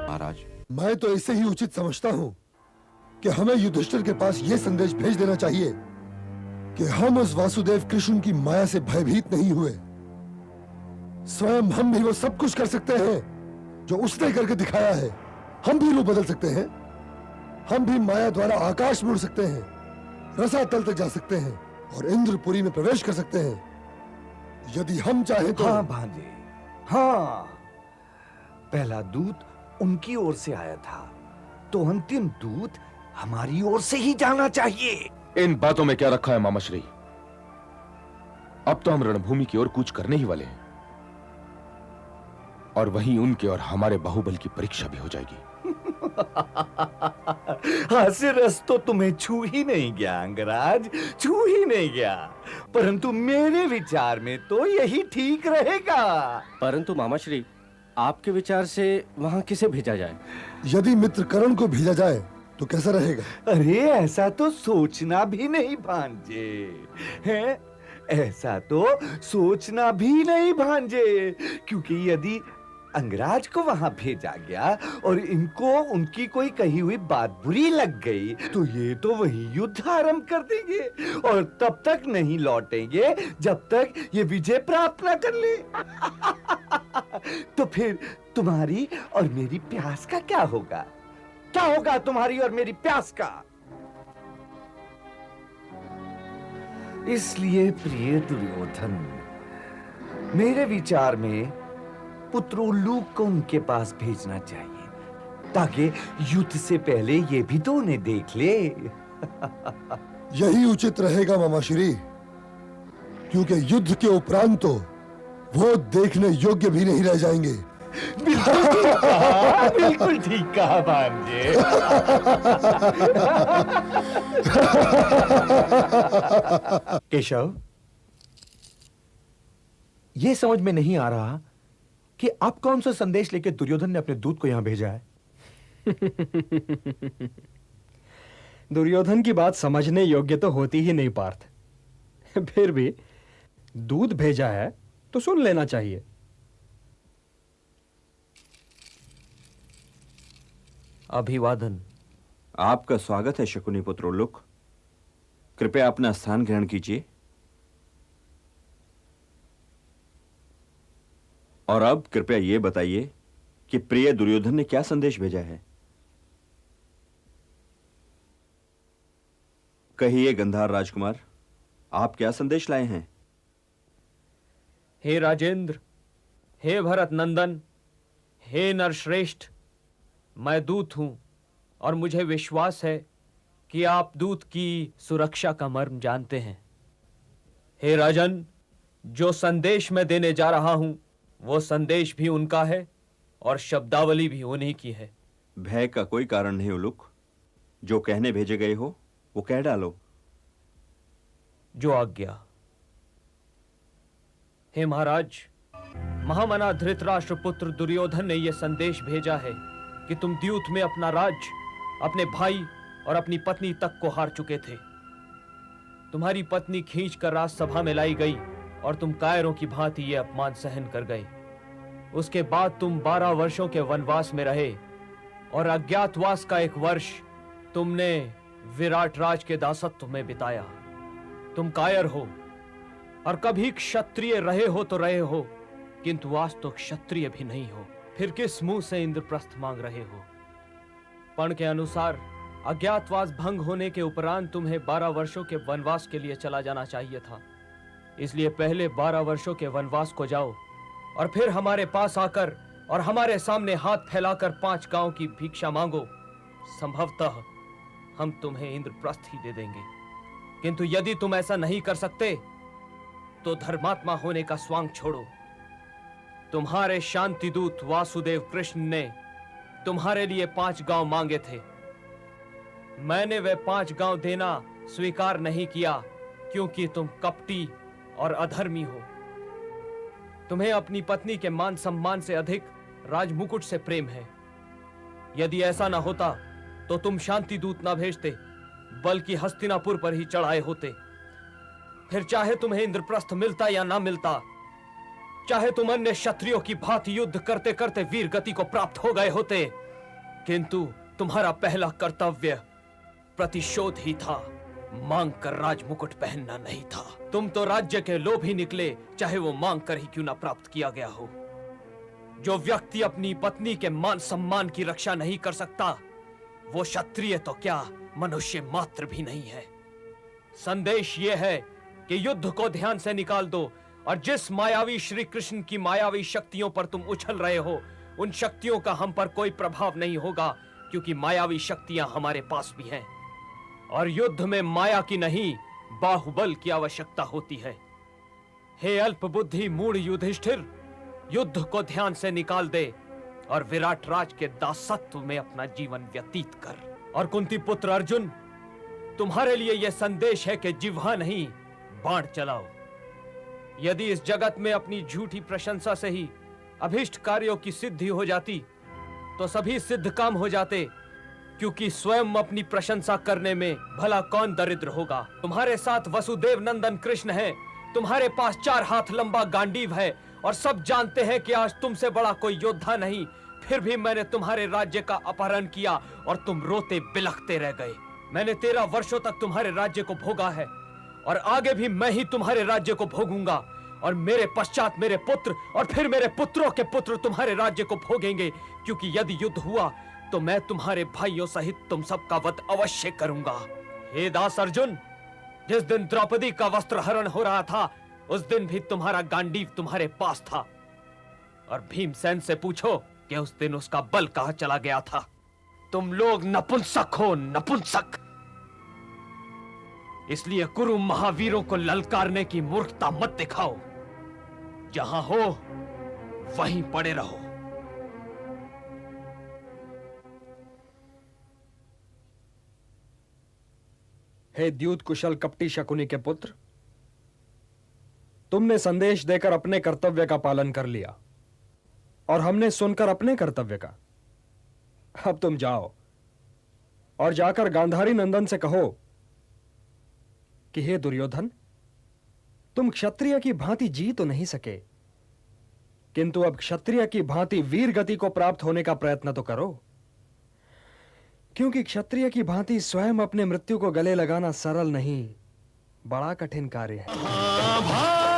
महाराज, मैं तो इसे ही उचित समझता हूं कि हमें युधिष्ठिर के पास यह संदेश भेज देना चाहिए कि हम उस वासुदेव कृष्ण की माया से भयभीत नहीं हुए। स्वयं हम भी वो सब कुछ कर सकते हैं जो उसने करके दिखाया है। हम भी रूप बदल सकते हैं, हम भी माया द्वारा आकाश में उड़ सकते हैं, रसातल तक जा सकते हैं और इंद्रपुरी में प्रवेश कर सकते हैं यदि हम चाहें तो। हाँ भांजे, हाँ, पहला दूत उनकी ओर से आया था, तो अंतिम दूत हमारी ओर से ही जाना चाहिए। इन बातों में क्या रखा है मामाश्री? अब तो हम रणभूमि की ओर कूच करने ही वाले हैं और वहीं उनके और हमारे बाहुबल की परीक्षा भी हो जाएगी। हास्य रस तो तुम्हें छू ही नहीं गया अंगराज, छू ही नहीं गया। परंतु मेरे विचार में तो यही ठीक रहेगा। परंतु मामाश्री, आपके विचार से वहां किसे भेजा जाए? यदि मित्र कर्ण को भेजा जाए तो कैसा रहेगा? अरे ऐसा तो सोचना भी नहीं भांजे, हैं? ऐसा तो सोचना भी नहीं भांजे, क्योंकि यदि अंगराज को वहां भेजा गया और इनको उनकी कोई कही हुई बात बुरी लग गई तो ये तो वही युद्ध आरंभ कर देंगे और तब तक नहीं लौटेंगे जब तक ये विजय प्राप्त न कर ले। तो फिर तुम्हारी और मेरी प्यास का क्या होगा? क्या होगा तुम्हारी और मेरी प्यास का? इसलिए प्रिय दुर्योधन, मेरे विचार में पुत्रोल्लूक को उनके पास भेजना चाहिए ताकि युद्ध से पहले ये भी तो उन्हें देख ले। यही उचित रहेगा मामाश्री, क्योंकि युद्ध के उपरांत तो वो देखने योग्य भी नहीं रह जाएंगे। बिल्कुल ठीक कहा भांजे। केशव, ये समझ में नहीं आ रहा कि आप कौन सा संदेश लेकर दुर्योधन ने अपने दूत को यहां भेजा है। दुर्योधन की बात समझने योग्य तो होती ही नहीं पार्थ। फिर भी दूध भेजा है तो सुन लेना चाहिए। अभिवादन। आपका स्वागत है शकुनी पुत्रोल्लुक। कृपया अपना स्थान ग्रहण कीजिए। और अब कृपया यह बताइए कि प्रिय दुर्योधन ने क्या संदेश भेजा है। कहिए गंधार राजकुमार, आप क्या संदेश लाए हैं? हे राजेंद्र, हे भरत नंदन, हे नरश्रेष्ठ, मैं दूत हूं और मुझे विश्वास है कि आप दूत की सुरक्षा का मर्म जानते हैं। हे राजन, जो संदेश मैं देने जा रहा हूं वो संदेश भी उनका है और शब्दावली भी उन्हीं की है। भय का कोई कारण नहीं उलुक, जो कहने भेजे गए हो वो कह डालो। जो आज्ञा। हे महाराज, महामना धृतराष्ट्र पुत्र दुर्योधन ने यह संदेश भेजा है कि तुम द्यूत में अपना राज्य, अपने भाई और अपनी पत्नी तक को हार चुके थे। तुम्हारी पत्नी खींचकर राजसभा में लाई गई और तुम कायरों की भांति ये अपमान सहन कर गए। उसके बाद तुम 12 वर्षों के वनवास में रहे और अज्ञातवास का 1 वर्ष तुमने विराट राज के दासत्व में बिताया। तुम कायर हो और कभी क्षत्रिय रहे हो तो रहे हो, किंतु आज तो क्षत्रिय भी नहीं हो। फिर किस मुंह से इंद्रप्रस्थ मांग रहे हो? पण के अनुसार अज्ञातवास भंग होने के उपरांत तुम्हें 12 वर्षों के वनवास के लिए चला जाना चाहिए था। इसलिए पहले 12 वर्षों के वनवास को जाओ और फिर हमारे पास आकर और हमारे सामने हाथ फैलाकर 5 गांव की भिक्षा मांगो। संभवतः हम तुम्हें इंद्रप्रस्थ ही दे देंगे। किंतु यदि तुम ऐसा नहीं कर सकते तो धर्मात्मा होने का स्वांग छोड़ो। तुम्हारे शांतिदूत वासुदेव कृष्ण ने तुम्हारे लिए 5 गांव मांगे थे। मैंने वे 5 गांव देना स्वीकार नहीं किया क्योंकि तुम कपटी और अधर्मी हो। तुम्हें अपनी पत्नी के मान सम्मान से अधिक राजमुकुट से प्रेम है। यदि ऐसा ना होता तो तुम शांति दूत ना भेजते, बल्कि हस्तिनापुर पर ही चढ़ाए होते। फिर चाहे तुम्हें इंद्रप्रस्थ मिलता या ना मिलता, चाहे तुम अन्य क्षत्रियों की भांति युद्ध करते करते वीर गति को प्राप्त हो गए होते, किंतु तुम्हारा पहला कर्तव्य प्रतिशोध ही था, मांग कर राज मुकुट पहनना नहीं था। तुम तो राज्य के लोभी निकले, चाहे वो मांग कर ही क्यों ना प्राप्त किया गया हो। जो व्यक्ति अपनी पत्नी के मान सम्मान की रक्षा नहीं कर सकता, वो क्षत्रिय तो क्या मनुष्य मात्र भी नहीं है। संदेश ये है कि युद्ध को ध्यान से निकाल दो और जिस मायावी श्री कृष्ण की मायावी शक्तियों पर तुम उछल रहे हो, उन शक्तियों का हम पर कोई प्रभाव नहीं होगा, क्योंकि मायावी शक्तियां हमारे पास भी हैं और युद्ध में माया की नहीं बाहुबल की आवश्यकता होती है। हे अल्प बुद्धि मूढ़ युधिष्ठिर, युद्ध को ध्यान से निकाल दे और विराट राज के दासत्व में अपना जीवन व्यतीत कर। और कुंती पुत्र अर्जुन, तुम्हारे लिए यह संदेश है कि जिह्वा नहीं बाण चलाओ। यदि इस जगत में अपनी झूठी प्रशंसा से ही अभिष्ट कार्यों की सिद्धि हो जाती, तो सभी सिद्ध काम हो जाते, क्योंकि स्वयं अपनी प्रशंसा करने में भला कौन दरिद्र होगा। तुम्हारे साथ वसुदेव नंदन कृष्ण है, तुम्हारे पास 4 हाथ लंबा गांडीव है और सब जानते हैं कि आज तुमसे बड़ा कोई योद्धा नहीं, फिर भी मैंने तुम्हारे राज्य का अपहरण किया और तुम रोते बिलखते रह गए। मैंने 13 वर्षों तक तुम्हारे राज्य को भोगा है और आगे भी मैं ही तुम्हारे राज्य को भोगूंगा और मेरे पश्चात मेरे पुत्र और फिर मेरे पुत्रों के पुत्र तुम्हारे राज्य को भोगेंगे, क्योंकि यदि युद्ध हुआ तो मैं तुम्हारे भाइयों सहित तुम सबका वध अवश्य करूंगा। हे दास अर्जुन, जिस दिन द्रौपदी का वस्त्र हरण हो रहा था, उस दिन भी तुम्हारा गांडीव तुम्हारे पास था। और भीमसेन से पूछो कि उस दिन उसका बल कहां चला गया था। तुम लोग नपुंसक हो, नपुंसक। इसलिए कुरु महावीरों को ललकारने की मूर्खता मत दिखाओ। जहां हो वहीं पड़े रहो। हे द्यूत कुशल कपटी शकुनी के पुत्र, तुमने संदेश देकर अपने कर्तव्य का पालन कर लिया और हमने सुनकर अपने कर्तव्य का। अब तुम जाओ और जाकर गांधारी नंदन से कहो कि हे दुर्योधन, तुम क्षत्रिय की भांति जी तो नहीं सके, किंतु अब क्षत्रिय की भांति वीर गति को प्राप्त होने का प्रयत्न तो करो, क्योंकि क्षत्रिय की भांति स्वयं अपने मृत्यु को गले लगाना सरल नहीं, बड़ा कठिन कार्य है।